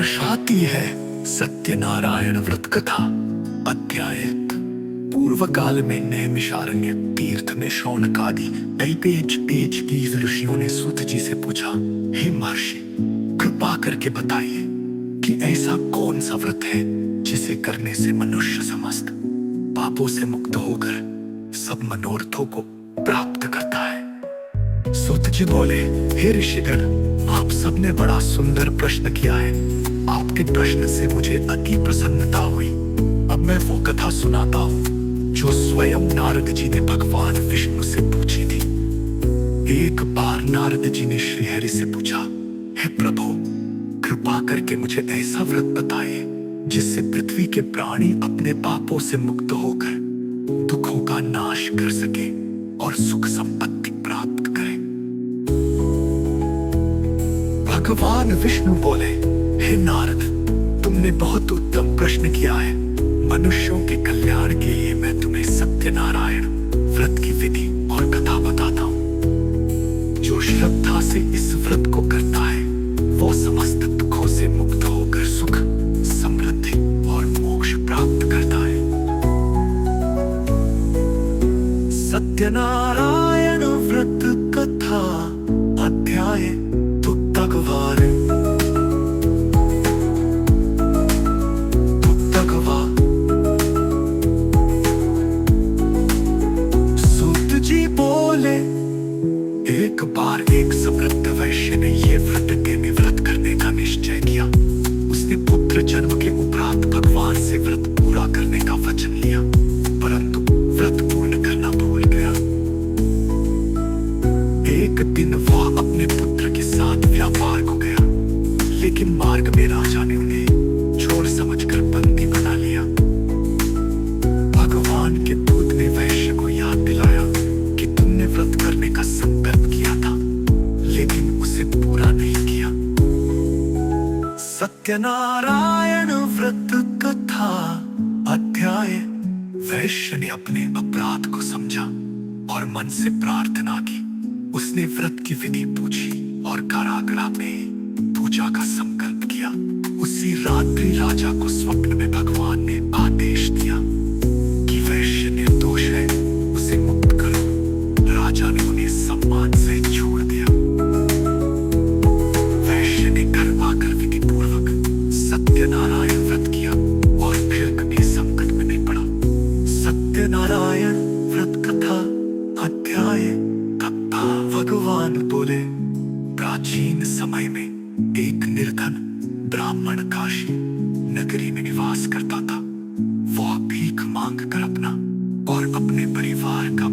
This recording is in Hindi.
दर्शाती है सत्यनारायण व्रत कथा। अध्याय पूर्व काल में नैमिषारण्य तीर्थ में शौनकादि कई ऋषियों ने सूत जी से पूछा, हे महर्षि, कृपा करके बताइए कि ऐसा कौन सा व्रत है जिसे करने से मनुष्य समस्त पापों से मुक्त होकर सब मनोरथों को प्राप्त करता है। सूत जी बोले, हे ऋषिगण, आप सबने बड़ा सुंदर प्रश्न किया है। आपके प्रश्न से मुझे अति प्रसन्नता हुई। अब मैं वो कथा सुनाता हूँ जो स्वयं नारद जी ने भगवान विष्णु से पूछी थी। एक बार नारद जी ने श्रीहरि से पूछा, हे प्रभु, कृपा करके मुझे ऐसा व्रत बताइए जिससे पृथ्वी के प्राणी अपने पापों से मुक्त होकर दुखों का नाश कर सके और सुख संपत्ति प्राप्त करें। भगवान विष्णु बोले, हे नारद, तुमने बहुत उत्तम प्रश्न किया है। मनुष्यों के कल्याण के लिए मैं तुम्हें सत्यनारायण व्रत की विधि और कथा बताता हूँ। जो श्रद्धा से इस व्रत को करता है वो समस्त दुखों से मुक्त होकर सुख, समृद्धि और मोक्ष प्राप्त करता है। सत्यनारायण व्रत कथा अध्याय तुक्तकवार। सूत जी बोले, एक बार एक समृद्ध वैश्य ने ये व्रत करने का निश्चय किया। उसने पुत्र जन्म के उपरांत भगवान से व्रत पूरा करने का वचन लिया, परंतु व्रत पूर्ण करना भूल गया। एक दिन वह अपने पुत्र के साथ व्यापार को गया, लेकिन मार्ग में राजा ने उन्हें चोर समझकर बंदी बना लिया। भगवान के दूत ने वैश्य को याद दिलाया कि तुमने व्रत करने का संकल्प किया था, लेकिन उसे पूरा नहीं किया। सत्यनारायण व्रत कथा अध्याय। वैश्य ने अपने अपराध को समझा और मन से प्रार्थना की। उसने व्रत की विधि पूछी और कारागृह में पूजा का संकल्प किया। उसी रात्रि राजा को स्वप्न में भगवान ने आदेश दिया कि वैश्य निर्दोष है, उसे मुक्त करो। राजा ने उन्हें सम्मान से छोड़ दिया। वैश्य ने घर आकर विधि पूर्वक सत्यनारायण व्रत किया और फिर कभी संकट में नहीं पड़ा। सत्यनारायण व्रत कथा अध्याय। भगवान बोले, प्राचीन समय में एक निर्धन ब्राह्मण काशी नगरी में निवास करता था। वह भीख मांग कर अपना और अपने परिवार का